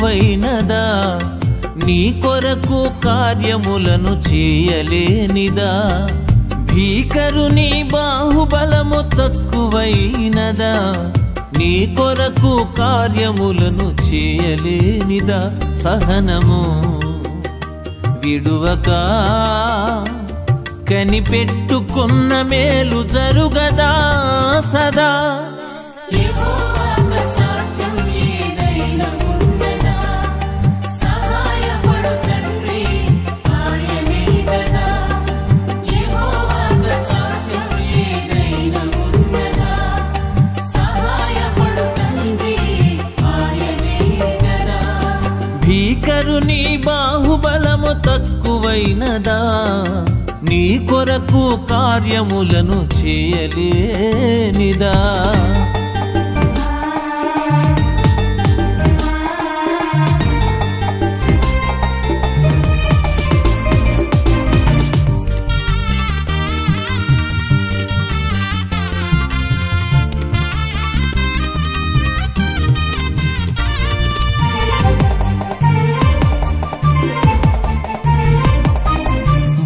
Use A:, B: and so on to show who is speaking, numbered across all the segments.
A: తక్కువైనదా నీ కొరకు కార్యములను చేయలేనిదా భీకరుని బాహుబలము తక్కువైనదా నీ కొరకు కార్యములను చేయలేనిదా సహనము విడువక కనిపెట్టుకున్న మేలు జరుగదా సదా భీకరుని బాహుబలము తక్కువైనదా నీ కొరకు కార్యములను చేయలేనిదా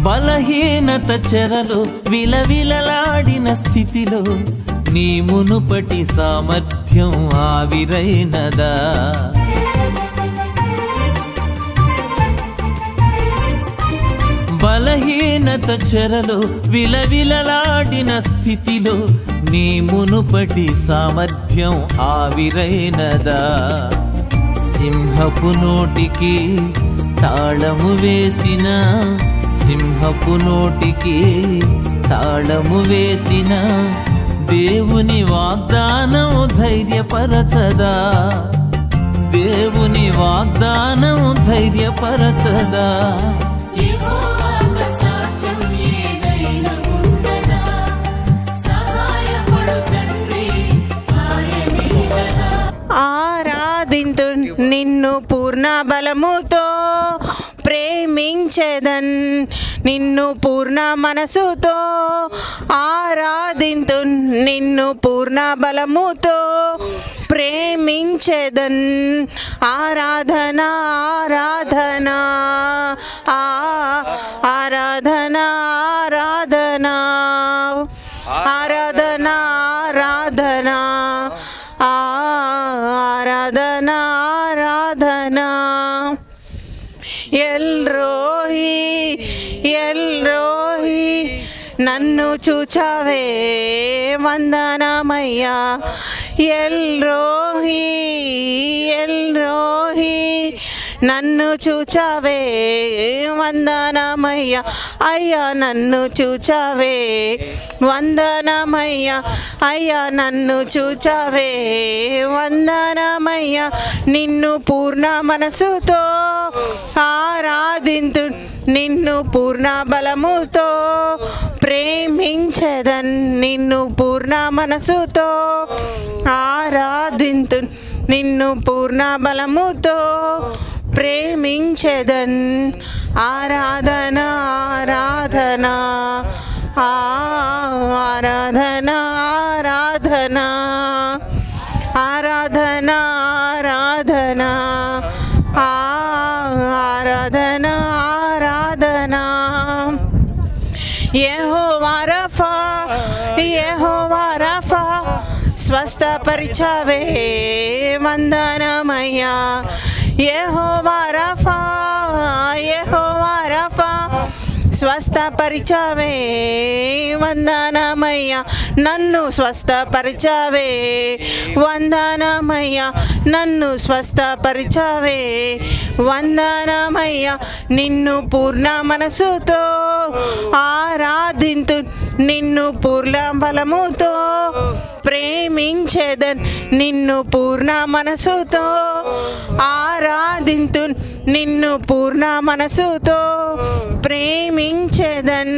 A: బలహీనత చెరలో విలవిలలాడిన స్థితిలో నీ మునుపటి సామర్థ్యం ఆవిరైనదా బలహీనత చెరలో విలవిలలాడిన స్థితిలో నీ మునుపటి సామర్థ్యం ఆవిరైనదా సింహపు నోటికి తాళము వేసిన సింహపు నోటికి తాళము వేసిన దేవుని వాగ్దానం ధైర్యపరచదా దేవుని వాగ్దానం ధైర్యపరచదా
B: ఆరాధింతు నిన్ను పూర్ణ బలముతో ప్రేమించెదన్ నిన్ను పూర్ణ మనసుతో ఆరాధింతు నిన్ను పూర్ణ బలముతో ప్రేమించెదన్ ఆరాధన ఆరాధన ఆరాధన ఆరాధన ఆరాధన ఆరాధన ఆరాధన ఆరాధన ఎల్రోహి ఎల్రోహి నన్ను చూచావే వందనమయ్యా ఎల్రోహి ఎల్రోహి నన్ను చూచావే వందనమయ్యా అయ్యా నన్ను చూచావే వందనమయ్యా అయ్యా నన్ను చూచావే వందనమయ్యా నిన్ను పూర్ణ మనసుతో ఆరాధింతు నిన్ను పూర్ణ బలముతో ప్రేమించెదన్ నిన్ను పూర్ణ మనసుతో ఆరాధింతు నిన్ను పూర్ణ బలముతో ప్రేమించెదన్ ఆరాధన ఆరాధన ఆరాధన ఆరాధన ఆరాధన ఆరాధన ఆరాధన ఆరాధన యెహోవా రఫా యెహోవా రఫా స్వస్థపరిచావే వందనమయ్యా యెహోవా రఫా యెహోవా రఫా స్వస్థపరిచావే వందనమయ్యా నన్ను స్వస్థపరిచావే వందనమయ్యా నన్ను స్వస్థపరిచావే వందనమయ్యా నిన్ను పూర్ణ మనసుతో ఆరాధింతు నిన్ను పూర్ణ బలముతో ప్రేమించెదన్ నిన్ను పూర్ణ మనసుతో ఆరాధింతు నిన్ను పూర్ణ మనసుతో ప్రేమించెదన్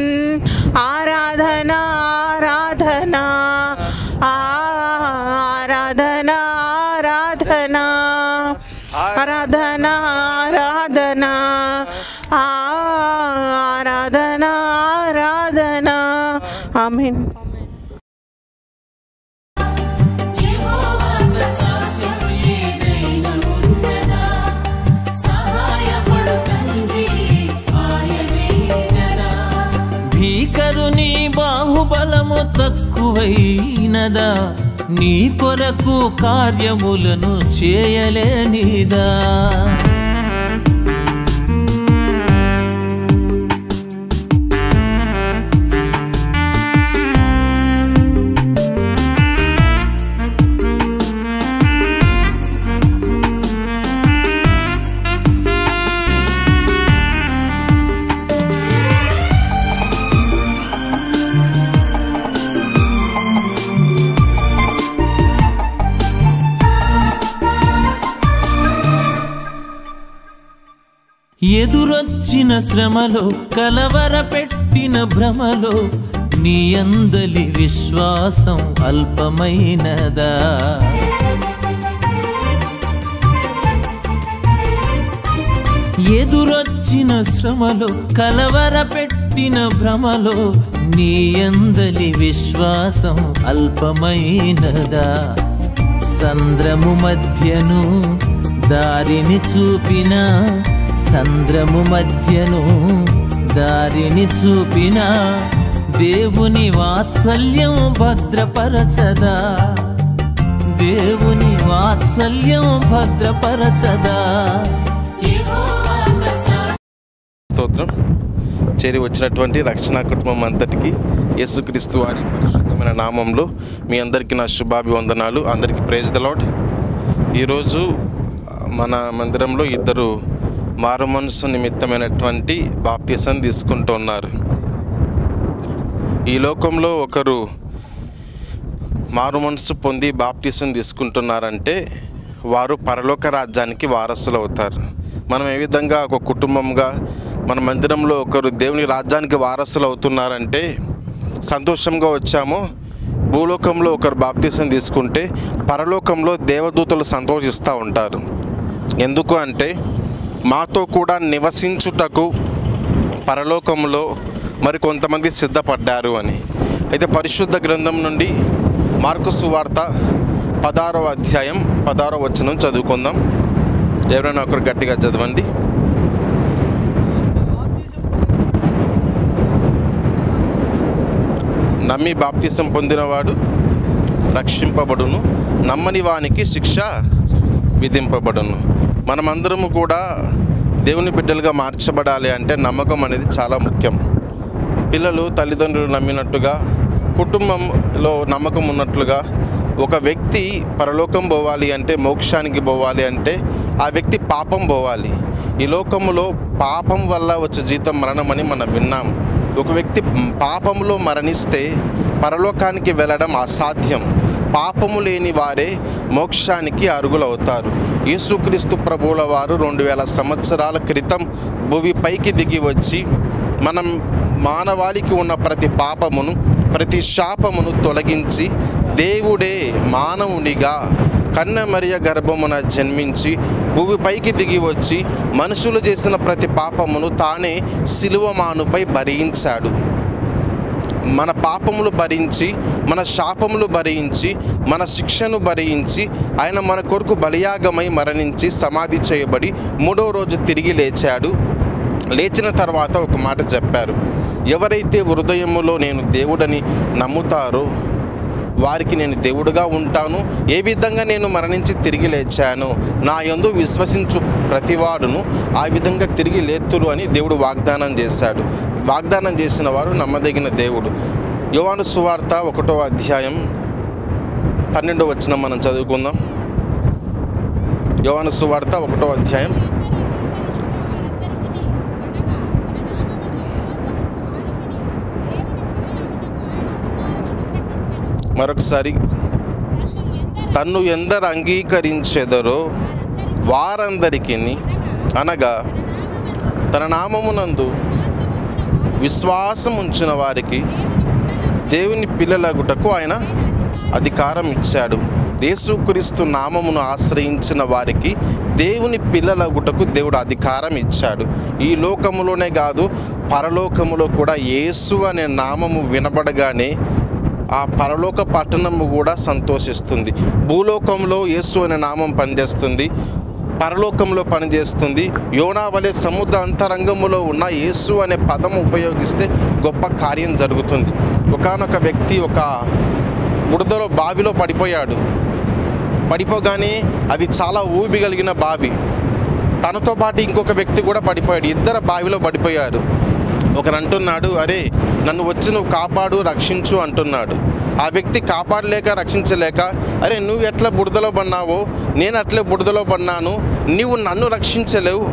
B: ఆరాధన ఆరాధన ఆరాధన ఆరాధన ఆరాధన ఆరాధన ఆరాధన ఆరాధన ఆమేన్.
A: తక్కువైనదా, నీ కొరకు కార్యములను చేయలేనిదా. ఎదురొచ్చిన శ్రమలో, కలవరపెట్టిన భ్రమలో, నీ అందలి విశ్వాసం అల్పమైనదా. ఎదురొచ్చిన శ్రమలో, కలవరపెట్టిన భ్రమలో, నీ అందలి విశ్వాసం అల్పమైనదా. సంద్రము మధ్యను దారిని చూపిన, సంద్రము మధ్యను దారిని చూపిన, దేవుని వాత్సల్యం భద్రపరచదా, దేవుని వాత్సల్యం భద్రపరచదా.
C: స్తోత్రం. చేరి వచ్చినటువంటి రక్షణ కుటుంబం అంతటికి యేసుక్రీస్తు వారి పరిశుద్ధమైన నామంలో మీ అందరికీ నా శుభాభివందనాలు. అందరికీ ప్రైజ్ ద లార్డ్. ఈరోజు మన మందిరంలో ఇద్దరు మారు మనసు నిమిత్తమైనటువంటి బాప్తిసం తీసుకుంటున్నారు. ఈ లోకంలో ఒకరు మారు మనసు పొంది బాప్తిసం తీసుకుంటున్నారంటే వారు పరలోక రాజ్యానికి వారసులు అవుతారు. మనం ఏ విధంగా ఒక కుటుంబంగా మన మందిరంలో ఒకరు దేవుని రాజ్యానికి వారసులు అవుతున్నారంటే సంతోషంగా వచ్చామో, భూలోకంలో ఒకరు బాప్తిసం తీసుకుంటే పరలోకంలో దేవదూతలు సంతోషిస్తూ ఉంటారు. ఎందుకు అంటే మాతో కూడా నివసించుటకు పరలోకంలో మరి కొంతమంది సిద్ధపడ్డారు అని. అయితే పరిశుద్ధ గ్రంథం నుండి మార్కు సువార్త 16వ అధ్యాయం 16వ వచనం చదువుకుందాం. ఎవరైనా ఒకరు గట్టిగా చదవండి. నమ్మి బాప్తిసం పొందినవాడు రక్షింపబడును, నమ్మని వానికి శిక్ష విధింపబడును. మనమందరము కూడా దేవుని బిడ్డలుగా మార్చబడాలి అంటే నమ్మకం అనేది చాలా ముఖ్యం. పిల్లలు తల్లిదండ్రులు నమ్మినట్టుగా, కుటుంబంలో నమ్మకం ఉన్నట్లుగా ఒక వ్యక్తి పరలోకం పోవాలి అంటే, మోక్షానికి పోవాలి అంటే ఆ వ్యక్తి పాపం పోవాలి. ఈ లోకంలో పాపం వల్ల వచ్చే జీతం మరణమని మనం విన్నాం. ఒక వ్యక్తి పాపంలో మరణిస్తే పరలోకానికి వెళ్ళడం అసాధ్యం. పాపము లేని వారే మోక్షానికి అర్హులవుతారు. యేసుక్రీస్తు ప్రభువుల వారు 2000 సంవత్సరాల క్రితం భూమిపైకి దిగి వచ్చి మనం మానవాళికి ఉన్న ప్రతి పాపమును, ప్రతి శాపమును తొలగించి దేవుడే మానవునిగా కన్య మరియ గర్భమున జన్మించి భూమిపైకి దిగి వచ్చి మనుషులు చేసిన ప్రతి పాపమును తానే సిలువ మానుపై భరించాడు. మన పాపములు భరించి, మన శాపములు భరించి, మన శిక్షను భరించి ఆయన మన కొరకు బలియాగమై మరణించి సమాధి చేయబడి 3వ రోజు తిరిగి లేచాడు. లేచిన తర్వాత ఒక మాట చెప్పారు, ఎవరైతే హృదయములో నేను దేవుడని నమ్ముతారో వారికి నేను దేవుడుగా ఉంటాను. ఏ విధంగా నేను మరణించి తిరిగి లేచాను, నా యందు విశ్వసించు ప్రతివాడును ఆ విధంగా తిరిగి లేతురు అని దేవుడు వాగ్దానం చేశాడు. వాగ్దానం చేసిన వారు నమ్మదగిన దేవుడు. యోహాను సువార్త 1వ అధ్యాయం 12వ వచనం మనం చదువుకుందాం. యోహాను సువార్త 1వ అధ్యాయం మరొకసారి, తన్ను ఎందరు అంగీకరించెదరో వారందరికీ, అనగా తన నామమునందు విశ్వాసం ఉంచిన వారికి దేవుని పిల్లలగుటకు ఆయన అధికారం ఇచ్చాడు. యేసుక్రీస్తు నామమును ఆశ్రయించిన వారికి దేవుని పిల్లలగుటకు దేవుడు అధికారం ఇచ్చాడు. ఈ లోకములోనే కాదు, పరలోకములో కూడా యేసు అనే నామము వినబడగానే ఆ పరలోక పట్టణము కూడా సంతోషిస్తుంది. భూలోకంలో యేసు అనే నామం పనిచేస్తుంది, పరలోకంలో పనిచేస్తుంది. యోనా వలె సముద్ర అంతరంగములో ఉన్న యేసు అనే పదం ఉపయోగిస్తే గొప్ప కార్యం జరుగుతుంది. ఒకానొక వ్యక్తి ఒక బురదలో బావిలో పడిపోగానే అది చాలా ఊబి కలిగిన బావి. తనతో పాటు ఇంకొక వ్యక్తి కూడా పడిపోయాడు. ఇద్దరు బావిలో పడిపోయారు. ఒకరు అంటున్నాడు, అరే నన్ను వచ్చి నువ్వు కాపాడు, రక్షించు అంటున్నాడు. ఆ వ్యక్తి కాపాడలేక రక్షించలేక, అరే నువ్వు ఎట్లా బురదలో పడినావో నేను అట్లే బురదలో పడినాను, నీవు నన్ను రక్షించలేవు,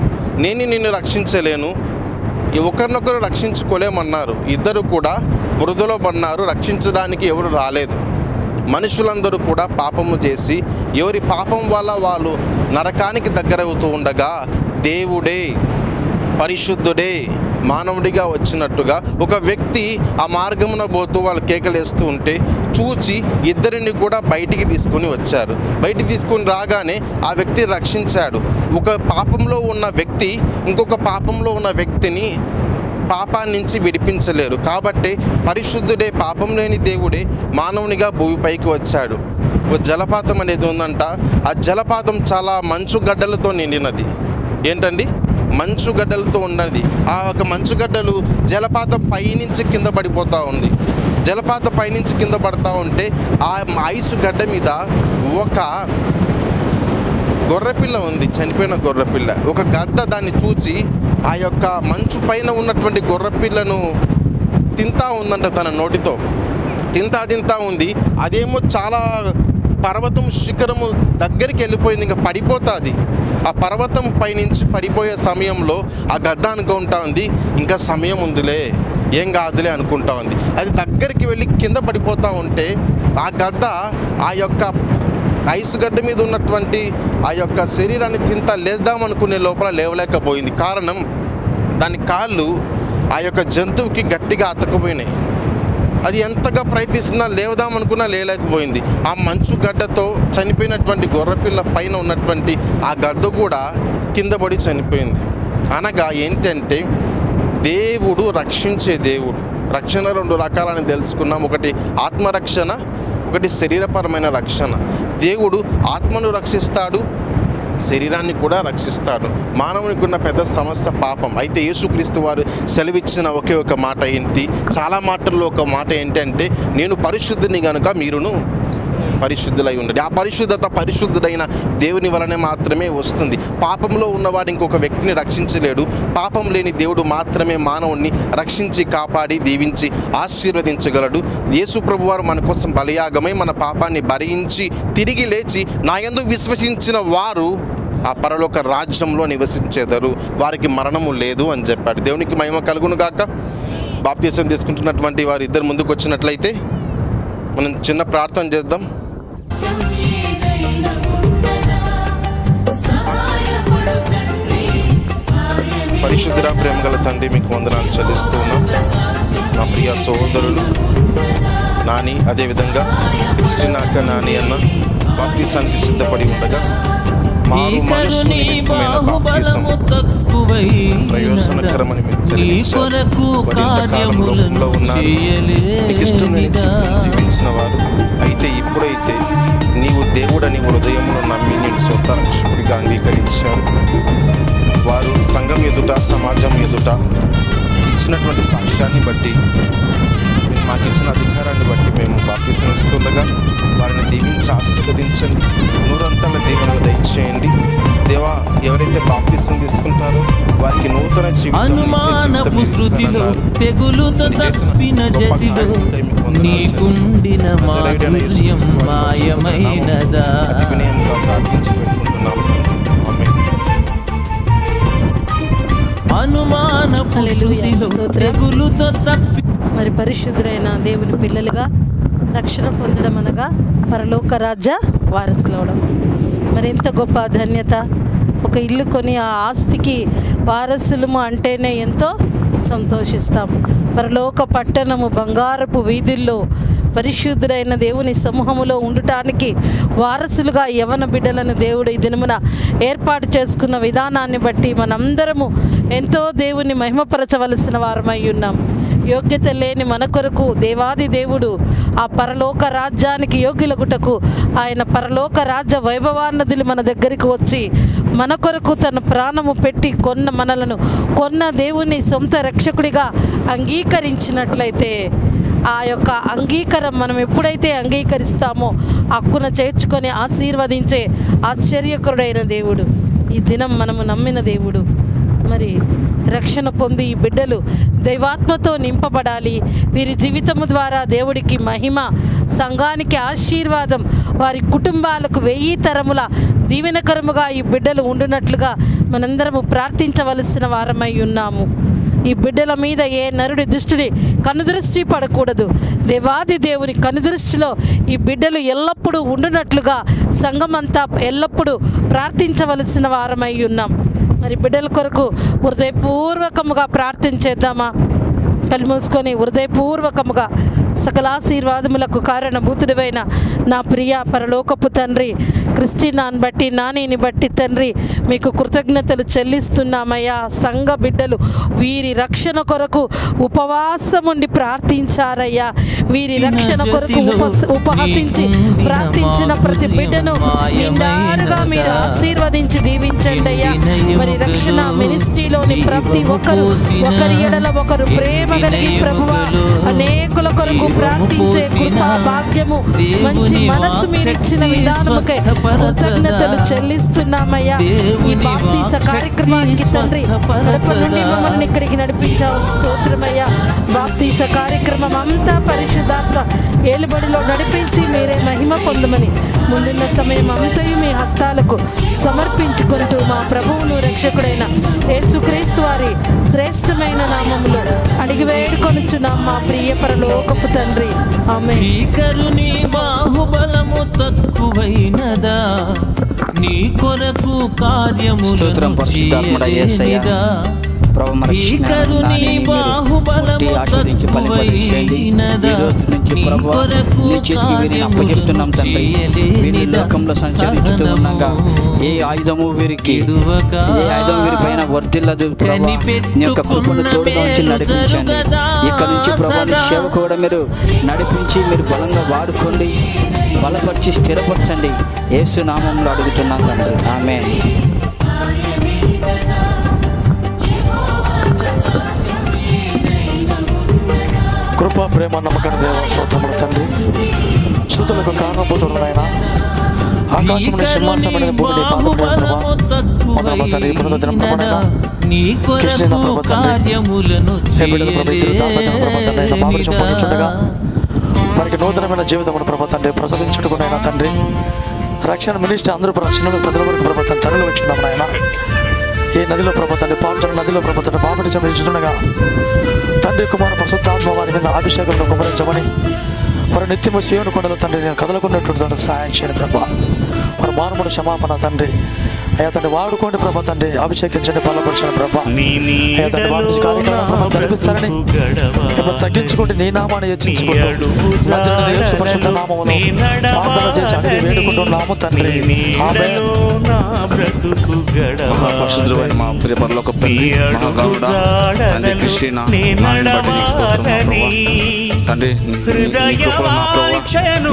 C: నేను నిన్ను రక్షించలేను, ఒకరినొకరు రక్షించుకోలేమన్నారు. ఇద్దరు కూడా బురదలో పడినారు. రక్షించడానికి ఎవరు రాలేదు. మనుషులందరూ కూడా పాపము చేసి ఎవరి పాపం వల్ల వాళ్ళు నరకానికి దగ్గరవుతూ ఉండగా దేవుడే పరిశుద్ధుడే మానవుడిగా వచ్చినట్టుగా ఒక వ్యక్తి ఆ మార్గమున పోతూ వాళ్ళు కేకలేస్తూ ఉంటే చూచి ఇద్దరిని కూడా బయటికి తీసుకొని వచ్చారు. బయటికి తీసుకొని రాగానే ఆ వ్యక్తి రక్షించాడు. ఒక పాపంలో ఉన్న వ్యక్తి ఇంకొక పాపంలో ఉన్న వ్యక్తిని పాపాన్ని నుంచి విడిపించలేరు. కాబట్టి పరిశుద్ధుడే, పాపం లేని దేవుడే మానవునిగా భూమిపైకి వచ్చాడు. ఒక జలపాతం అనేది ఉందంట. ఆ జలపాతం చాలా మంచుగడ్డలతో నిండినది. ఏంటండి? మంచుగడ్డలతో ఉన్నది. ఆ ఒక మంచుగడ్డలు జలపాతం పైనుంచి కింద పడిపోతూ ఉంది. జలపాతం పైనుంచి కింద పడతా ఉంటే ఆ ఐసు గడ్డ మీద ఒక గొర్రెపిల్ల ఉంది, చనిపోయిన గొర్రెపిల్ల. ఒక గద్ద దాన్ని చూసి ఆ యొక్క మంచు పైన ఉన్నటువంటి గొర్రెపిల్లను తింటా ఉందంట. తన నోటితో తింటా ఉంది. అదేమో చాలా పర్వతం శిఖరము దగ్గరికి వెళ్ళిపోయింది, ఇంకా పడిపోతుంది. ఆ పర్వతం పైనుంచి పడిపోయే సమయంలో ఆ గద్ద అనుకుంటా ఉంది, ఇంకా సమయం ఉందిలే, ఏం కాదులే అనుకుంటా ఉంది. అది దగ్గరికి వెళ్ళి కింద పడిపోతూ ఉంటే ఆ గద్ద ఆ యొక్క ఐసు గడ్డ మీద ఉన్నటువంటి ఆ యొక్క శరీరాన్ని లేద్దామనుకునే లోపల లేవలేకపోయింది. కారణం దాని కాళ్ళు ఆ యొక్క జంతువుకి గట్టిగా అతకపోయినాయి. అది ఎంతగా ప్రయత్నిస్తున్నా లేవదామనుకున్నా లేలేకపోయింది. ఆ మంచు గడ్డతో చనిపోయినటువంటి గొర్రెపిల్ల పైన ఉన్నటువంటి ఆ గద్ద కూడా కింద పడి చనిపోయింది. అనగా ఏంటంటే దేవుడు రక్షించే దేవుడు. రక్షణ రెండు రకాలని తెలుసుకున్నాం. ఒకటి ఆత్మరక్షణ, ఒకటి శరీరపరమైన రక్షణ. దేవుడు ఆత్మను రక్షిస్తాడు, శరీరాన్ని కూడా రక్షిస్తాడు. మానవునికి ఉన్న పెద్ద సమస్య పాపం. అయితే యేసుక్రీస్తు వారు సెలవిచ్చిన ఒకే ఒక మాట ఏంటి? చాలా మాటల్లో ఒక మాట ఏంటంటే, నేను పరిశుద్ధుని గనుక మీరును పరిశుద్ధులై ఉండండి. ఆ పరిశుద్ధత పరిశుద్ధుడైన దేవుని వలనే మాత్రమే వస్తుంది. పాపంలో ఉన్నవాడు ఇంకొక వ్యక్తిని రక్షించలేడు. పాపం లేని దేవుడు మాత్రమే మానవుణ్ణి రక్షించి కాపాడి దీవించి ఆశీర్వదించగలడు. యేసు ప్రభువారు మన కోసం బలియాగమై మన పాపాన్ని భరించి తిరిగి లేచి నా యందు విశ్వసించిన వారు ఆ పరలోక రాజ్యంలో నివసించేదరు, వారికి మరణము లేదు అని చెప్పాడు. దేవునికి మహిమ కలుగును గాక. బాప్తిసం తీసుకుంటున్నటువంటి వారు ఇద్దరు ముందుకు వచ్చినట్లయితే మనం చిన్న ప్రార్థన చేద్దాం. పరిశుద్ధుడా, ప్రేమ గల తండ్రి, మీకు వందనాలు చెల్లిస్తూ ఉన్నాం. నా ప్రియ సహోదరులు నాని, అదేవిధంగా క్రిస్టినాక నాని అన్న బాప్తిసానికి సిద్ధపడి ఉండగా మారు మనసు నిమిత్తమైన బాప్తిసం ప్రయోజనకరమని మీరు చెల్లించారు. మరింతకాలం లోకంలో ఉన్నారు, నీకు ఇష్టమైన జీవితం జీవించిన వారు. అయితే ఇప్పుడైతే నీవు దేవుడని హృదయంలో నమ్మి నేను సొంత రక్షకుడిగా అంగీకరించారు. వారు సంఘం ఎదుట, సమాజం ఎదుట ఇచ్చినటువంటి సాక్ష్యాన్ని బట్టి, మాకు ఇచ్చిన అధికారాన్ని బట్టి మేము బాప్తిసం ఇస్తుండగా వారిని దీవించి ఆశీర్వదించండి. నూరంతల దీవెనలు దయచేయండి దేవా. ఎవరైతే బాప్తిసం తీసుకుంటారో వారికి నూతన
A: అనుమానపు శృతిలో తెగులుతో తప్పిన జతిలో నీకుండిన మాధుర్యం మాయమైనదా?
C: ప్రార్థించి పెట్టుకుంటున్నాము.
A: అనుమానపు శృతిలో తెగులుతో తప్పి
D: మరి పరిశుద్ధులైన దేవుని పిల్లలుగా రక్షణ పొందడం అనగా పరలోక రాజ్య వారసులవడం. మరి ఎంత గొప్ప ధన్యత! ఒక ఇల్లు కొని ఆ ఆస్తికి వారసులము అంటేనే ఎంతో సంతోషిస్తాం. పరలోక పట్టణము బంగారపు వీధుల్లో పరిశుద్ధుడైన దేవుని సమూహములో ఉండటానికి వారసులుగా యవన బిడ్డలను దేవుడు ఈ దినమున ఏర్పాటు చేసుకున్న విధానాన్ని బట్టి మనందరము ఎంతో దేవుని మహిమపరచవలసిన వారమై ఉన్నాం. యోగ్యత లేని మన కొరకు దేవాది దేవుడు ఆ పరలోక రాజ్యానికి యోగ్యులగుటకు ఆయన పరలోక రాజ్య వైభవాన్నదులు మన దగ్గరికి వచ్చి మన కొరకు తన ప్రాణము పెట్టి మనలను కొన్న దేవుని సొంత రక్షకుడిగా అంగీకరించినట్లయితే ఆ యొక్క అంగీకారం మనం ఎప్పుడైతే అంగీకరిస్తామో హక్కున చేర్చుకొని ఆశీర్వదించే ఆశ్చర్యకరుడైన దేవుడు ఈ దినం మనము నమ్మిన దేవుడు. మరి రక్షణ పొంది ఈ బిడ్డలు దైవాత్మతో నింపబడాలి. వీరి జీవితము ద్వారా దేవుడికి మహిమ, సంఘానికి ఆశీర్వాదం, వారి కుటుంబాలకు 1000 తరముల దీవెనకరముగా ఈ బిడ్డలు ఉండునట్లుగా మనందరము ప్రార్థించవలసిన వారమై ఉన్నాము. ఈ బిడ్డల మీద ఏ నరుడి దుష్టుడి కనుదృష్టి పడకూడదు. దేవాది దేవుని కనుదృష్టిలో ఈ బిడ్డలు ఎల్లప్పుడూ ఉండునట్లుగా సంఘమంతా ఎల్లప్పుడూ ప్రార్థించవలసిన వారమై ఉన్నాం. మరి బిడ్డల కొరకు హృదయపూర్వకముగా ప్రార్థన చేద్దామా? కళ్ళు మూసుకొని హృదయపూర్వకముగా సకలాశీర్వాదములకు కారణభూతుడివైన నా ప్రియ పరలోకపు తండ్రి, క్రిస్టినాన్ని బట్టి నానిని బట్టి తండ్రి మీకు కృతజ్ఞతలు చెల్లిస్తున్నామయ్యా. సంఘ బిడ్డలు వీరి రక్షణ కొరకు ఉపవాసం ఉండి ప్రార్థించారయ్యా. వీరి రక్షణ కొరకు ఉపహసించి ప్రార్థించిన ప్రతి బిడ్డను నిండారుగా మీరు ఆశీర్వదించి దీవించండి అయ్యా. మరి రక్షణ మినిస్ట్రీలోని ప్రతి ఒక్కరు ఒకరి ఎడల ఒకరు ప్రేమ కలిగి ప్రభువా అనేకుల కొరకు ప్రార్థించే కృపా భాగ్యము, మంచి మనసు మీరు ఇచ్చిన విధానముకై కృతజ్ఞతలు చెల్లిస్తున్నామయ్యా. ఈ బాప్తీస కార్యక్రమానికి తండ్రి కడప నుండి మమ్మల్ని ఇక్కడికి నడిపించావు, స్తోత్రమయ్యా. బాప్తీస కార్యక్రమం అంతా పరిశుద్ధాత్మ ఏలుబడిలో నడిపించి మీరే మహిమ పొందమని ముందున్న సమయం అంతయు మీ హస్తాలకు సమర్పించుకుంటూ మా ప్రభువును రక్షకుడైన యేసుక్రీస్తు వారి శ్రేష్టమైన నామములో అడిగి వేడుకొనుచున్నాం మా ప్రియ పరలోకపు తండ్రి, ఆమేన్.
A: కరుని బాహుబలము తక్కువైనదా, నీ కొరకు కార్యములను చేయలేనిదా. ఈ కరుని బాహుబలము తక్కువైనదా, నీ కొరకు కార్యములను చేయలేనిదా.
E: ఏ ఆయుధము వీరికి పైన వర్ధిల్లదు. నీ యొక్క కృపను తోడుగా ఉంచి నడిపించండి. ఇక్కడ నుంచి ప్రభావి సేవ కూడా మీరు నడిపించి మీరు బలంగా వాడుకోండి, బలపరిచి స్థిరపరచండి. యేసు నామంలో అడుగుతున్నాం తండ్రి, ఆమేన్.
F: కృప, ప్రేమ, నమ్మకం దేవ స్తోత్రములు తండ్రి. స్తుతులకు కారణభూతుడైన ఆకాశమున సింహాసనమైన భూమిని పాదపడిన ప్రభా తండ్రి, ఇప్పుడు దినం ప్రమాణంగా కృష్ణ ప్రభా తండ్రి బిడ్డల ప్రభుత్వ దాపత్యం ప్రభా తండ్రి బాబుని పొందుచుండగా వారికి నూతనమైన జీవితమును ప్రభా తండ్రి ప్రసాదించుటకునైనా తండ్రి రక్షణ మినిస్టర్ అందరూ రక్షణలు ప్రజల వరకు ప్రభా తండ్రి తరలి వచ్చినాము నాయన. ఈ నదిలో ప్రభా తండ్రి పాల్చొని నదిలో ప్రభా తండ్రి బాబుని చంపించుండగా తండ్రి కుమార పరిశుద్ధాత్మ వారి మీద అభిషేకంలో కుమరించమని వారు నిత్యము శివుని కొండలో తండ్రి నేను కదలకున్నట్టు తండ్రి సహాయం చేయండి ప్రభా. వారు మానవుడు క్షమాపణ తండ్రి అయ్యా తండ్రి వాడుకోండి ప్రభా తండ్రి, అభిషేకించండి, బలపరచండి ప్రభా. అయ్యా తండ్రి వాడు కార్యక్రమం ప్రభా జరిపిస్తారని తగ్గించుకుంటే నీ నామాన్ని హెచ్చించుకుంటూ పరిశుద్ధ నామమును ప్రార్థన చేసి అడిగి వేడుకుంటున్నాము తండ్రి, ఆమేన్.
C: పరిశుద్ధుడైన మా ప్రియ పరలోకపు తండ్రి, మహాగణుడా తండ్రి కృష్ణ తండ్రి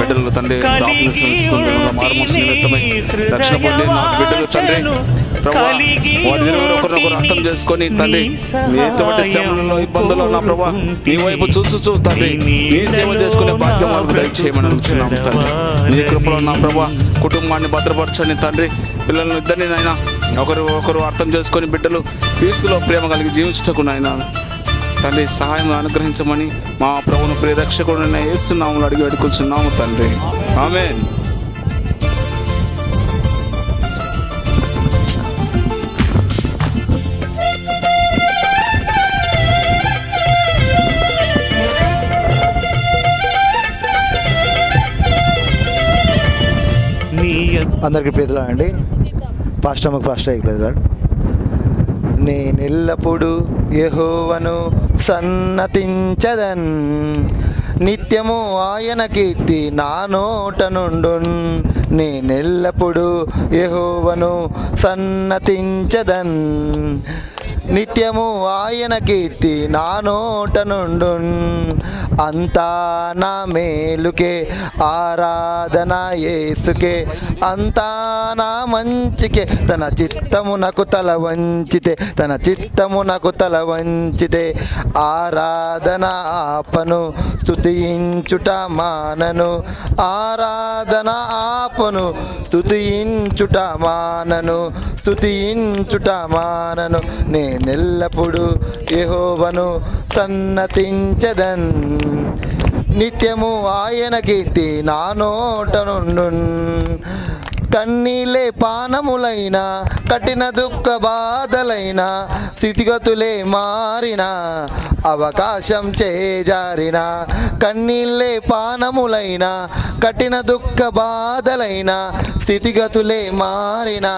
C: బిడ్డలు తండ్రి రక్షణ పొంది నా బిడ్డలు తండ్రి ప్రభా వారి ఒకరినొకరు అర్థం చేసుకొని తండ్రి ఎటువంటి శ్రమలలో ఇబ్బందుల్లో నా ప్రభా నీ వైపు చూస్తూ తండ్రి నీ సేవ చేసుకునే బాధ్యత వారికి దయచేయమని అడుగుతున్నాము తండ్రి. నీ కృపలో నా ప్రభా కుటుంబాన్ని భద్రపరచండి తండ్రి. పిల్లలను ఇద్దరిని నాయన ఒకరు అర్థం చేసుకొని బిడ్డలు క్రీస్తులో ప్రేమ కలిగి జీవించుటకు నాయన తండ్రి సహాయం అనుగ్రహించమని మా ప్రభువును ప్రియరక్షకుడిని యేసునామములో అడిగి వేడుకొంచున్నాము తండ్రి, ఆమేన్.
G: అందరికీ ప్రీతిలో అండి. పాస్టర్ ప్రీతిలో నేనెల్లప్పుడు యెహోవాను సన్నతించదన్, నిత్యము ఆయన కీర్తి నా నోట నుండున్. నేనెల్లప్పుడు యెహోవాను సన్నతించదన్, నిత్యము ఆయన కీర్తి నా నోట నుండున్. అంతా నా మేలుకే, ఆరాధన యేసుకే, అంతా నా మంచికే, తన చిత్తమునకు తల వంచితే, తన చిత్తమునకు తల వంచితే, ఆరాధన ఆపను స్తుతించుట మానను, ఆరాధన ఆపను స్తుతించుట మానను, స్తుతించుట మానను. నేనెల్లప్పుడు యెహోవాను సన్నతించెదన్, నిత్యము ఆయన కీర్తి నా నోట నుండున్. కన్నీలే పానములైన, కఠిన దుఃఖ బాధలైన, స్థితిగతులే మారిన, అవకాశం చేజారిన. కన్నీళ్ళే పానములైన, కఠిన దుఃఖ బాధలైన, స్థితిగతులే మారిన,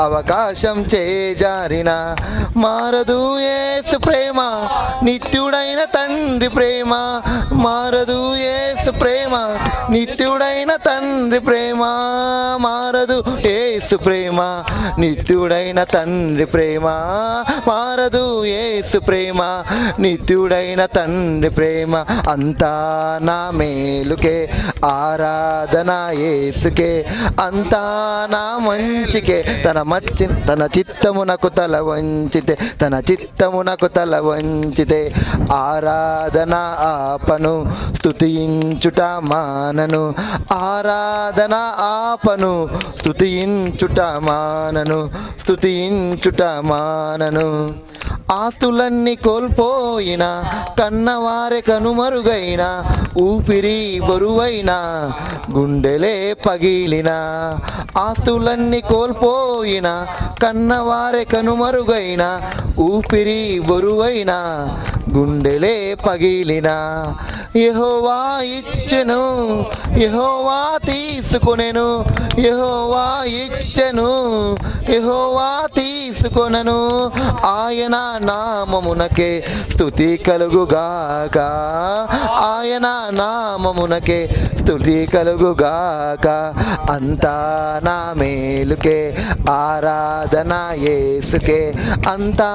G: అవకాశం చేజారిన. మారదు యేసు ప్రేమ, నిత్యుడైన తండ్రి ప్రేమ, మారదు యేసు ప్రేమ, నిత్యుడైన తండ్రి ప్రేమ, మారదు యేసు ప్రేమ, నిత్యుడైన తండ్రి ప్రేమ, మారదు యేసు ప్రేమ, నిత్యుడైన తండ్రి ప్రేమ. అంతా నా మేలుకే, ఆరాధన యేసుకే, అంతా నా మంచికే, తన చిత్తమునకు తల వంచితే, తన చిత్తమునకు తల వంచితే, ఆరాధన ఆపను స్తుతించుట మానను, ఆరాధన ఆపను స్తుతించుట మానను, స్తుతించుట మానను. ఆస్తులన్నీ కోల్పోయిన, కన్నవారే కనుమరుగైన, ఊపిరి బరువైన, గుండెలే పగిలిన. ఆస్తులన్నీ కోల్పోయిన, కన్నవారే కనుమరుగైన, ఊపిరి బరువైన, గుండెలే పగిలిన. యెహోవా ఇచ్చెను, యెహోవా తీసుకొనెను, యెహోవా ఇచ్చెను, యెహోవా తీసుకొనెను. ఆయన నామమునకే స్తుతి కలుగుగాక, ఆయన నామమునకే స్తుతి కలుగుగాక. అంతా నా మేలుకే, ఆరాధన యేసుకే, అంతా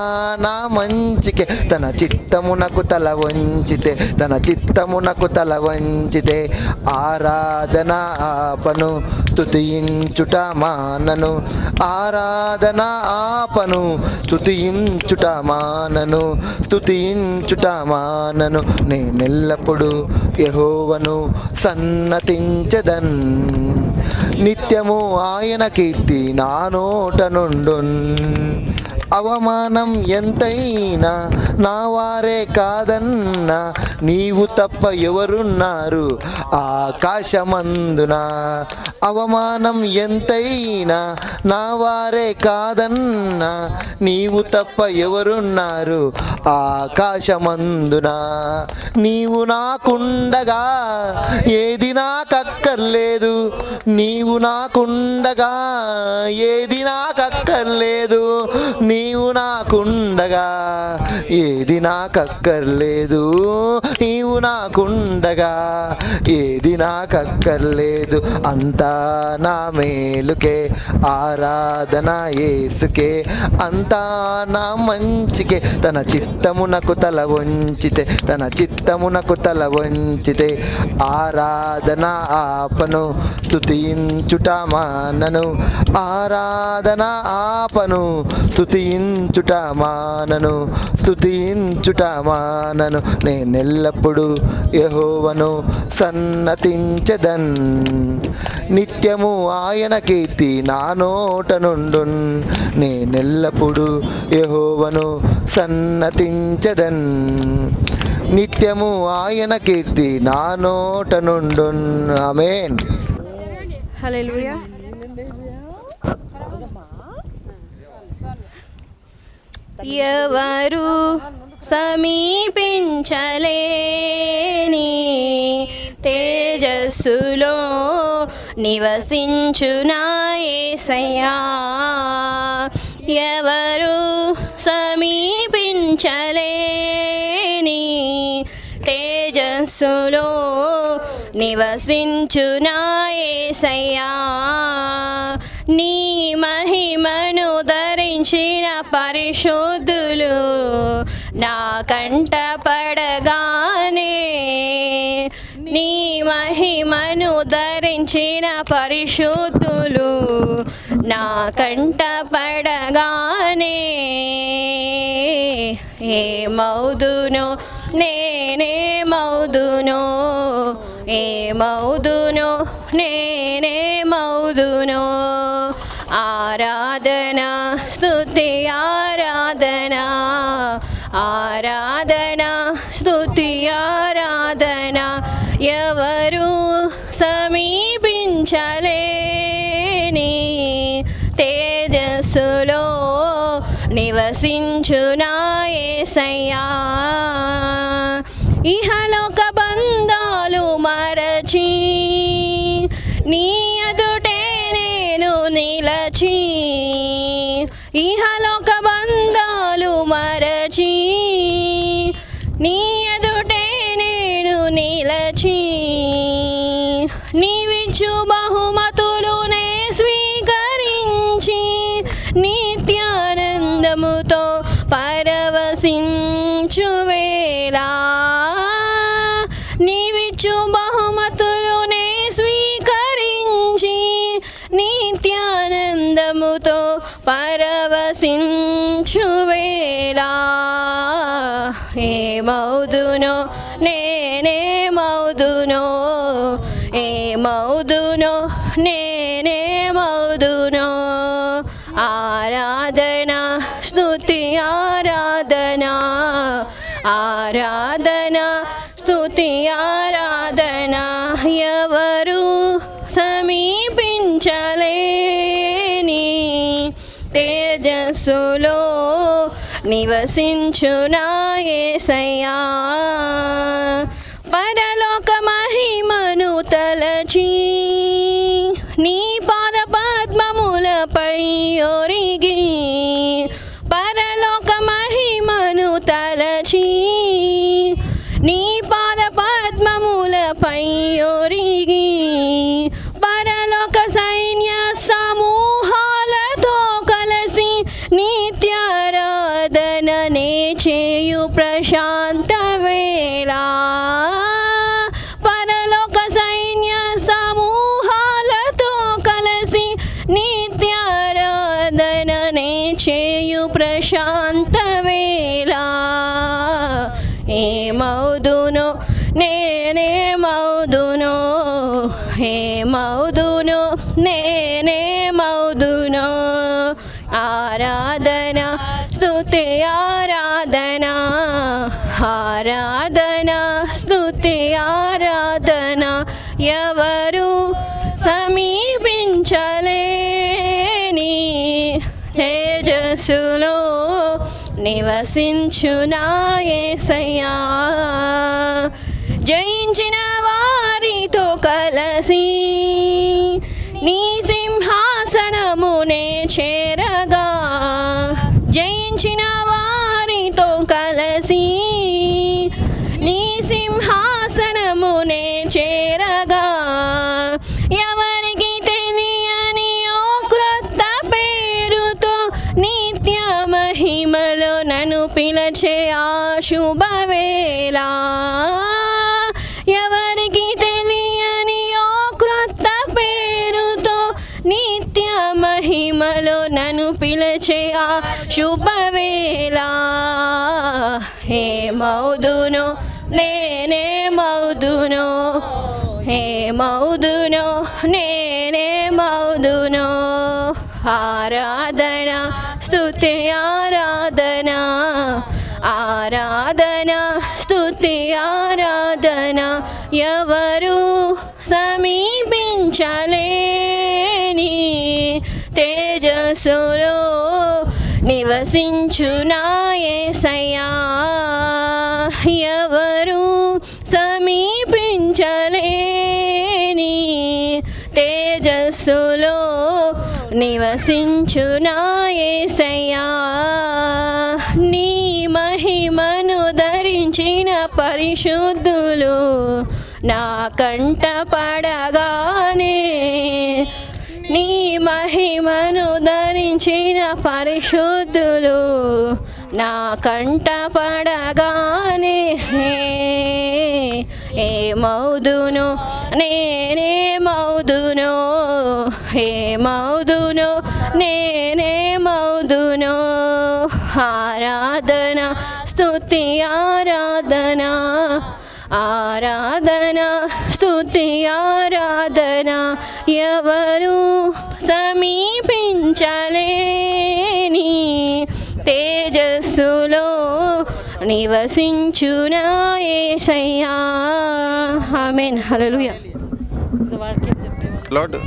G: నా మంచికే, తన చిత్తమునకు తల వంచితే, తన చిత్తమునకు తల వంచితే, ఆరాధన ఆపను స్తుతించుట మానను, ఆరాధన ఆపను స్తుతించుట మానను, స్తుతించుట మానను. నేనెల్లప్పుడు యెహోవాను సన్నతించెదన్, నిత్యము ఆయన కీర్తి నా నోట నుండున్. అవమానం ఎంతైనా నా వారే కాదన్నా, నీవు తప్ప ఎవరున్నారు ఆకాశమందున. అవమానం ఎంతైనా నా వారే కాదన్నా, నీవు తప్ప ఎవరున్నారు ఆకాశమందున. నీవు నాకుండగా ఏది నాకక్కర్లేదు, నీవు నాకుండగా ఏది నాకక్కర్లేదు, నీవు నాకుండగా ఏది నాకక్కర్లేదు, నీవు నాకుండగా ఏది నాకక్కర్లేదు. అంతా నా మేలుకే, ఆరాధన యేసుకే, అంతా నా మంచికే, తన చిత్తమునకు తల వంచితే, తన చిత్తమునకు తల వంచితే, ఆరాధన ఆపను స్తుతించుట మానను, ఆరాధన ఆపను స్తుతించుట మానను, స్తుతించుట మానను. నేనెల్లప్పుడు యెహోవాను సన్నతించెదన్, నిత్యము ఆయన కీర్తి నా నోట నుండున్. నేనెల్లప్పుడు యెహోవాను సన్నతించెదన్, నిత్యము ఆయన కీర్తి నా నోట నుండున్. ఆమేన్.
H: హల్లెలూయా. ఎవరు సమీపించలేని తేజస్సులో నివసించునా యేసయ్యా, ఎవరు సమీపించలేని తేజస్సులో నివసించునా యేసయ్యా, నీ మహిమను ధరించిన పరిశుద్ధులు నా కంట పడగానే నీ మహిమను ధరించిన పరిశుద్ధులు నా కంట పడగానే ఏమౌదును నేనేమౌదును ఏమౌదును నేనేమౌదును ఆరాధన స్తుతి ఆరాధన ఆరాధన స్తుతి ఆరాధన ఎవరు సమీపించలేని తేజస్సులో నివసించునా యేసయ్యా ఇహలోక బంధాలు మరచి నీ ఎదుటే నేను నిలచి ఇహలోక బంధాలు మరచి నీ ఎదుటే నేను నిలచి నీవిచ్చు బహుమతులునే స్వీకరించి నిత్యానందముతో పరవశించు వేళ నీవిచ్చు బహుమతులునే స్వీకరించి నిత్యానందముతో పరవశించు వేళ ఏమౌదునో నేనేమౌదునో ఏమౌదునో నేనేమౌదునో ఆరాధన స్తుతి ఆరాధన ఆరాధన స్తుతి ఆరాధన ఎవరు సమీపించలేని తేజస్సులో నివసించునా యేసయ్యా పరలోక మహిమను తలచి నీ పాద పద్మములపై ఒరిగి పరలోక మహిమను తలచి నీ పాద పద్మములపై ఒరిగి పరలోక సైన్య సమూహాలతో కలిసి నిత్యారాధననే చేయు ప్రశాంత వేళ పరలోక సైన్య సమూహాలతో కలిసి నిత్యారాధననే చేయు ప్రశాంత వేళ ఏమౌదునో నేనేమౌదునో ఏమౌదునో నేనేమౌదునో ఆరాధన స్తుతి ఆరాధన ఆరాధన స్తుతి ఆరాధన ఎవరు సమీపించలేని తేజస్సులో నివసించునా యేసయ్యా జయించిన వారితో కలసి నీ సింహాసనమునే చేరగా జయించిన వారితో కలసి నీ సింహాసనమునే చేరగా ఎవరికి తెలియని ఓ క్రొత్త పేరుతో నిత్య మహిమలో నన్ను పిలచే ఆ శుభవేళ ఎవరికి తెలియని ఓ క్రొత్త పేరుతో నిత్య మహిమలో నన్ను పిలచే ఆ శుభవేళ ఏమౌదునో నేనేమౌదునో ఏమౌదునో నేనేమౌదునో ఆరాధన స్తుతి ఆరాధన ఆరాధన స్తుతి ఆరాధన ఎవరు సమీపించలేని తేజస్సులో నివసించునా యేసయ్యా ఎవరు సమీపించలేని తేజస్సులో నివసించునా యేసయ్యా నీ మహిమను ధరించిన పరిశుద్ధులు నా కంట పడగానే నీ మహిమను ధరించిన పరిశుద్ధులు నా కంట పడగానే ఏమవుదును నేనేమవుదును ఏమవుదును నేనేమవుదును ఆరాధన స్తుతి ఆరాధన ఆరాధన స్తుతి ఆరాధన ఎవరు సమీపించలేని తేజస్సులో నివసించునా యేసయ్యా. ఆమేన్. హల్లెలూయా.
C: లార్డ్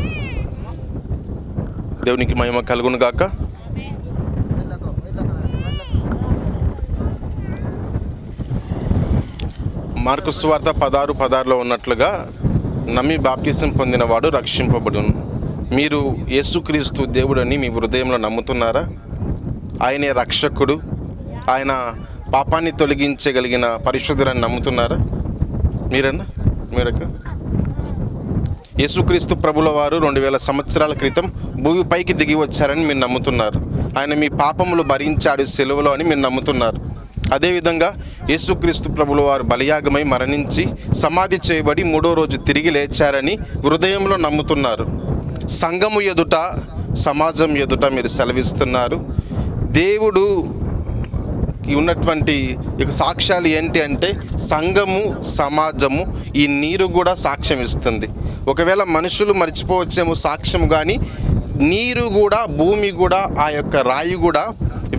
C: దేవునికి మహిమ కలుగును గాక. మార్కు సువార్త 16:16 ఉన్నట్లుగా నమ్మి బాప్తిసం పొందినవాడు రక్షింపబడును. మీరు యేసుక్రీస్తు దేవుడని మీ హృదయంలో నమ్ముతున్నారా? ఆయనే రక్షకుడు, ఆయన పాపాన్ని తొలగించగలిగిన పరిశుద్ధులని నమ్ముతున్నారా? మీరక్క యేసుక్రీస్తు ప్రభుల వారు 2000 సంవత్సరాల క్రితం భూమిపైకి దిగి వచ్చారని మీరు నమ్ముతున్నారు. ఆయన మీ పాపములు భరించాడు సిలువలో అని మీరు నమ్ముతున్నారు. అదేవిధంగా యేసుక్రీస్తు ప్రభుల వారు బలియాగమై మరణించి సమాధి చేయబడి 3వ రోజు తిరిగి లేచారని హృదయంలో నమ్ముతున్నారు. సంఘము ఎదుట, సమాజం ఎదుట మీరు సెలవిస్తున్నారు. దేవుడు ఉన్నటువంటి ఇక సాక్ష్యాలు ఏంటి అంటే సంఘము, సమాజము, ఈ నీరు కూడా సాక్ష్యం ఇస్తుంది. ఒకవేళ మనుషులు మర్చిపోవచ్చేమో సాక్ష్యం, కానీ నీరు కూడా, భూమి కూడా, ఆ యొక్క రాయి కూడా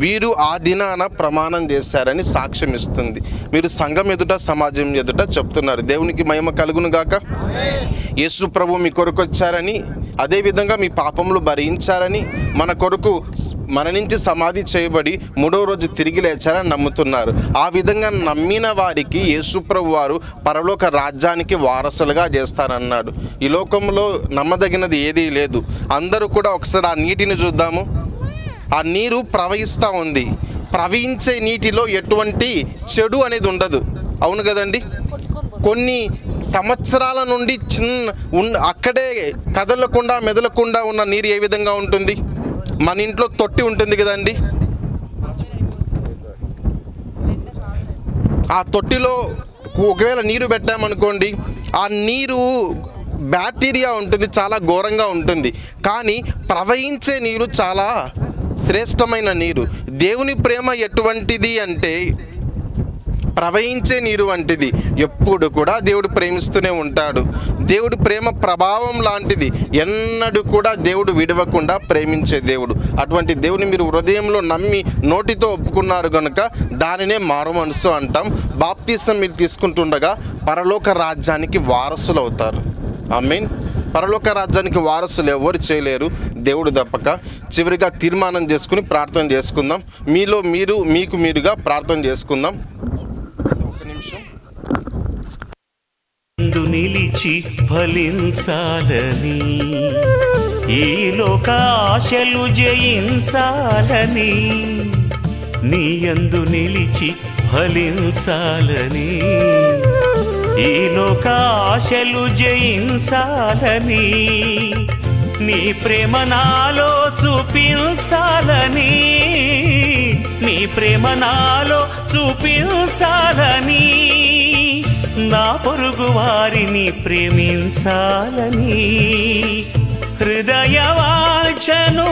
C: వీరు ఆ దినాన ప్రమాణం చేశారని సాక్ష్యం ఇస్తుంది. మీరు సంఘం ఎదుట, సమాజం ఎదుట చెప్తున్నారు. దేవునికి మహిమ కలుగును గాక. యేసు ప్రభు మీ కొరకు వచ్చారని, అదేవిధంగా మీ పాపములు భరించారని, మన కొరకు మరణించి సమాధి చేయబడి 3వ రోజు తిరిగి లేచారని నమ్ముతున్నారు. ఆ విధంగా నమ్మిన వారికి యేసు ప్రభు వారు పరలోక రాజ్యానికి వారసులుగా చేస్తారన్నాడు. ఈ లోకంలో నమ్మదగినది ఏదీ లేదు. అందరూ కూడా ఒకసారి ఆ నీటిని చూద్దాము. ఆ నీరు ప్రవహిస్తూ ఉంది. ప్రవహించే నీటిలో ఎటువంటి చెడు అనేది ఉండదు. అవును కదండి? కొన్ని సంవత్సరాల నుండి అక్కడే కదలకుండా మెదలకుండా ఉన్న నీరు ఏ విధంగా ఉంటుంది? మన ఇంట్లో తొట్టి ఉంటుంది కదండి, ఆ తొట్టిలో ఒకవేళ నీరు పెట్టామనుకోండి, ఆ నీరు బ్యాక్టీరియా ఉంటుంది, చాలా ఘోరంగా ఉంటుంది. కానీ ప్రవహించే నీరు చాలా శ్రేష్టమైన నీరు. దేవుని ప్రేమ ఎటువంటిది అంటే ప్రవహించే నీరు వంటిది. ఎప్పుడు కూడా దేవుడు ప్రేమిస్తూనే ఉంటాడు. దేవుడి ప్రేమ ప్రభావం లాంటిది. ఎన్నడూ కూడా దేవుడు విడవకుండా ప్రేమించే దేవుడు. అటువంటి దేవుని మీరు హృదయంలో నమ్మి నోటితో ఒప్పుకున్నారు కనుక దానినే మారు మనసు అంటాం. బాప్తిసం మీరు తీసుకుంటుండగా పరలోక రాజ్యానికి వారసులు అవుతారు. ఆమేన్. పరలోక రాజ్యానికి వారసులు ఎవరు చేయలేరు, దేవుడు తప్పక. చివరిగా తీర్మానం చేసుకుని ప్రార్థన చేసుకుందాం. మీలో మీరు, మీకు మీరుగా ప్రార్థన చేసుకుందాం. ఒక నిమిషం.
I: నిలిచి ఫలించాలని, ఈ లోక ఆశలు జయించాలని, నీ యందు నిలిచి ఫలించాలని, ఈ లోక ఆశలు జయించాలని, నీ ప్రేమ నాలో చూపించాలని, నీ ప్రేమ నాలో చూపించాలని, నా పొరుగు వారిని ప్రేమించాలని, హృదయవాంఛను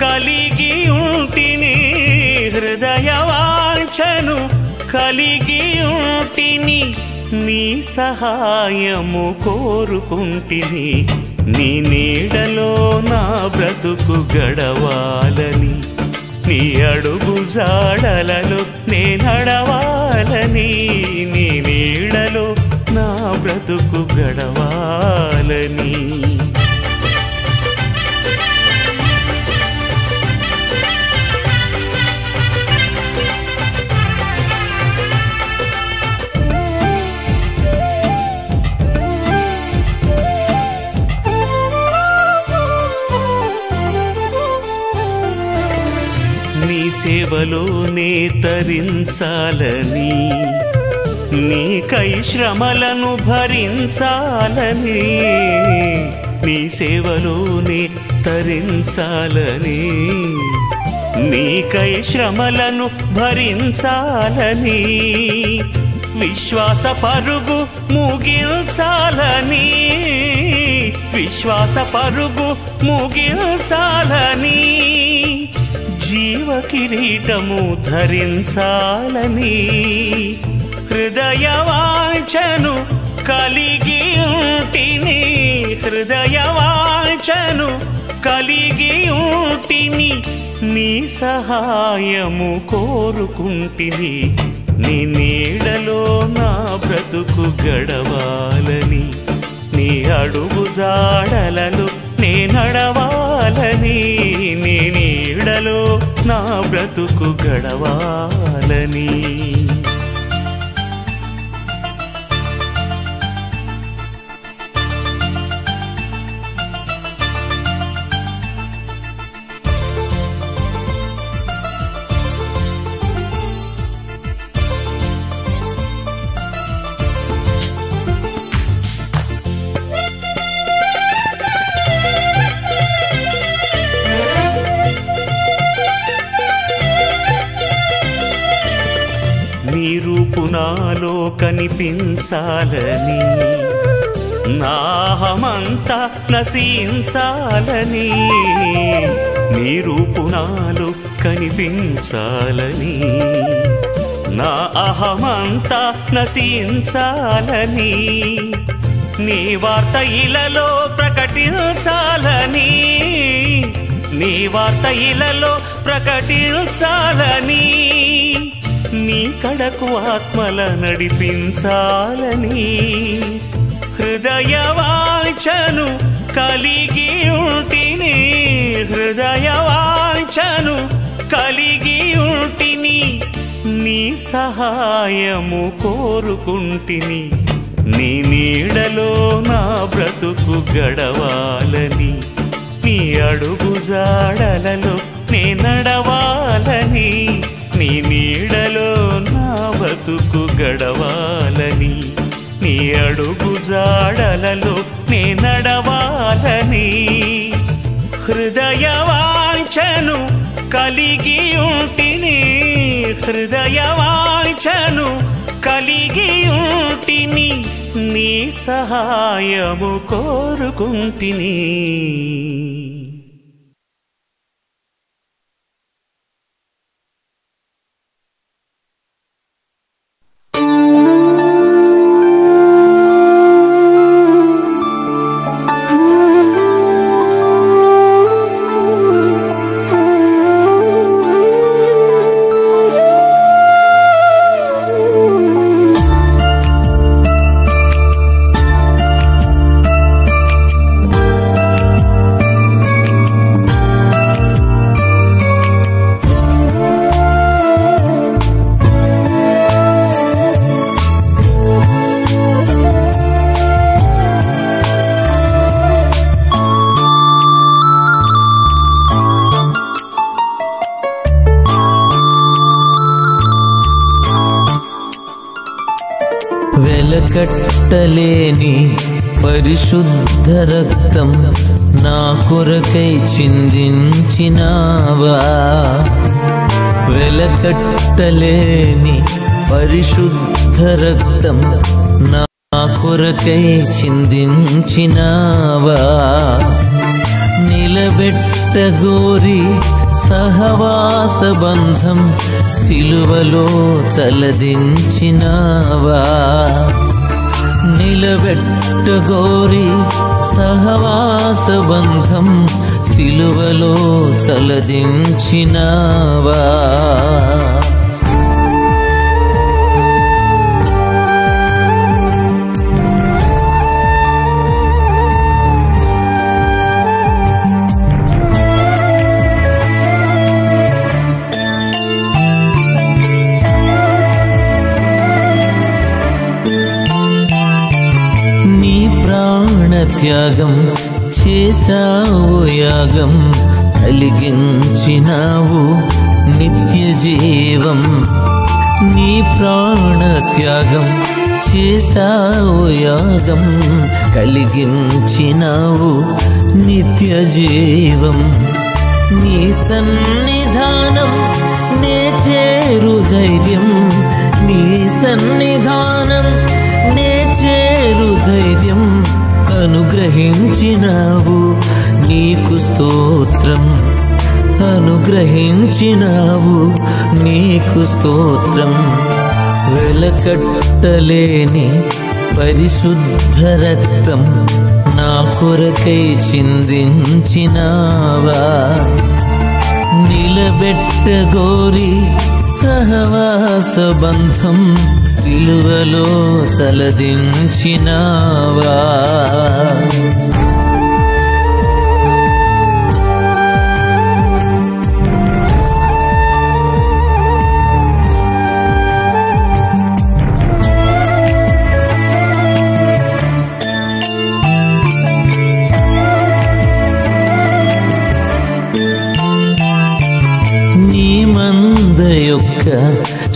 I: కలిగి ఉంటిని, హృదయవాంఛను కలిగి ఉంటిని, నీ సహాయము కోరుకుంటిని, నీ నీడలో నా బ్రతుకు గడవాలని, నీ అడుగు జాడలలో నే నడవాలని, నీ నీడలో నా బ్రతుకు గడవాలని. నీ సేవలోనే తరించాలని, నీకై శ్రమలను భరించాలని, నీ సేవలోనే తరించాలని, నీకై శ్రమలను భరించాలని విశ్వాస పరుగు ముగించాలని విశ్వాస పరుగు ముగించాలని జీవ కిరీటము ధరించాలని హృదయవాంఛను కలిగి ఉంటిని హృదయవాంఛను కలిగి ఉంటిని నీ సహాయము కోరుకుంటిని నీ నీడలో నా బ్రతుకు గడవాలని నీ అడుగు జాడలలో నే నడవాలని నీ నీడలో నా బ్రతుకు గడవాలని నీ రూపు నాలో కనిపించాలని నాహమంతా నశించాలని నీ రూపు నాలో కనిపించాలని నా అహమంతా నశించాలని నీ వార్త ఇలలో ప్రకటించాలని నీ వార్త ఇలలో ప్రకటించాలని నీ కడకు ఆత్మల నడిపించాలని హృదయవాంఛను కలిగి ఉంటిని హృదయవాంఛను కలిగి ఉంటిని నీ సహాయము కోరుకుంటిని నీ నీడలో నా బ్రతుకు గడవాలని నీ అడుగు జాడలలో నే నడవాలని నీ నీడలో నా బతుకు గడవాలని నీ అడుగు జాడలలో నే నడవాలని హృదయవాంఛను కలిగి ఉంటిని హృదయవాంఛను కలిగి ఉంటిని నీ సహాయము కోరుకుంటిని
A: వెలకట్టలేని పరిశుద్ధ రక్తం నా కొరకై చిందించినావా వెలకట్టలేని పరిశుద్ధ రక్తం నా కొరకై చిందించినావా నిలబెట్టగోరి సహవాస బంధం సిలువలో తలదించినావా నిలబెట్టగోరి సహవాస బంధం సిలువలో తలదించినావా త్యాగం చేసావు యాగం కలిగించినావు నిత్య జీవం నీ ప్రాణ త్యాగం చేసావు యాగం కలిగించినావు నిత్య జీవం నీ సన్నిధానం నే చేరు ధైర్యం, నీ సన్నిధానం నే చేరు ధైర్యం అనుగ్రహించినావు, నీకు స్తోత్రం. అనుగ్రహించినావు, నీకు స్తోత్రం. వెలకట్టలేని పరిశుద్ధ రక్తం నా కొరకై చిందించినావా. నిలబెట్టగోరి సహవాస బంధం సిలువలో తలదించినావా.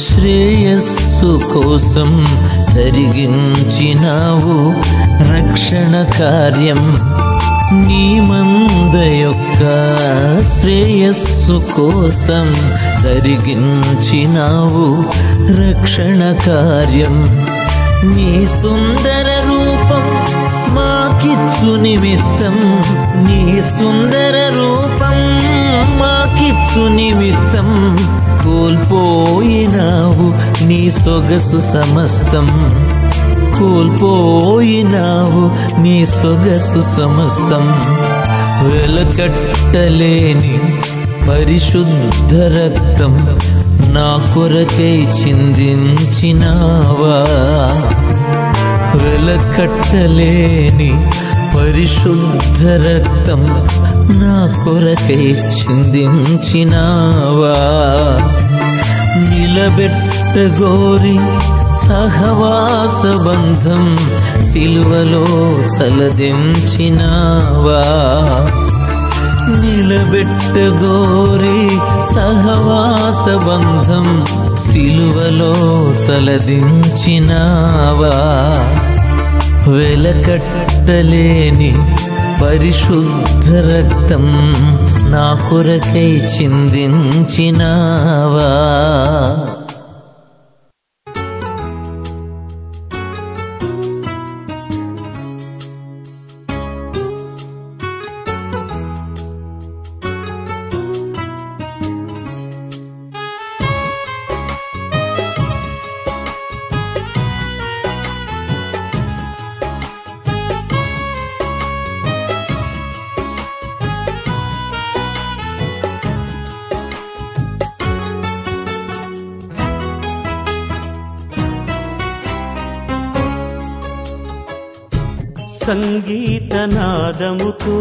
A: శ్రేయస్సు కోసం జరిగించినావు రక్షణ కార్యం. నీ మంద యొక్క శ్రేయస్సు కోసం జరిగించినావు రక్షణ కార్యం. నీ సుందర రూపం మాకిచ్చు నిమిత్తం, నీ సుందర రూపం మాకిచ్చు నిమిత్తం కోల్పోయినావు నీ సొగసు సమస్తం. కోల్పోయినావు నీ సొగసు సమస్తం. వెలకట్టలేని పరిశుద్ధ రక్తం నా కొరకై చిందించినావా. వెలకట్టలేని పరిశుద్ధ రక్తం నా కొరకై చిందించినావా. నిలబెట్టగోరి సహవాస బంధం సిలువలో తలదించినావా. నిలబెట్టగోరి సహవాస బంధం సిలువలో తలదించినావా. వెలకట్టలేని పరిశుద్ధ రక్తం నా కొరకై చిందించినావా.
I: సంగీతనాదముతో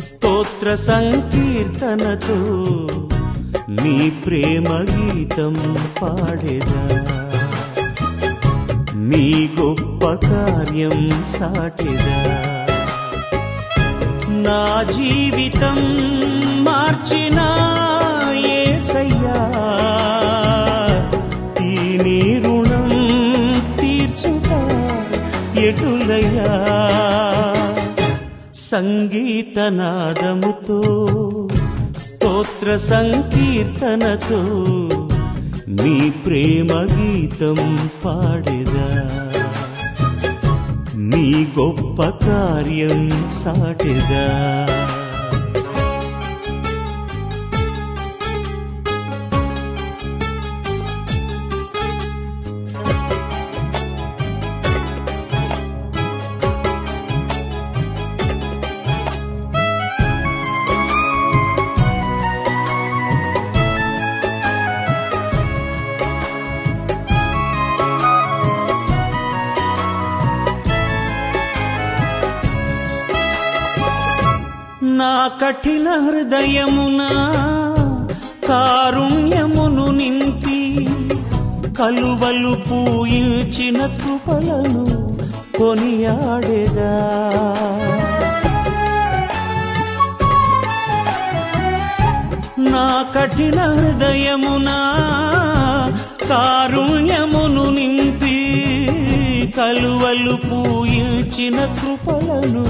I: స్తోత్ర సంకీర్తనతో నీ ప్రేమ గీతం పాడేదా. నీ గొప్ప కార్యం సాటేదా. నా జీవితం మార్చిన యేసయ్యా, ఈ నీ రుణం తీర్చుట ఎటులయ్యా. సంగీతనాదముతో స్తోత్ర సంకీర్తనతో నీ ప్రేమ గీతం పాడేదా. నీ గొప్ప కార్యం సాటేదా. నా కఠిన హృదయమున కారుణ్యమును నింపి కలువలు పూయించిన కృపలను కొనియాడేదా. నా కఠిన హృదయమున కారుణ్యమును నింపి కలువలు పూయించిన కృపలను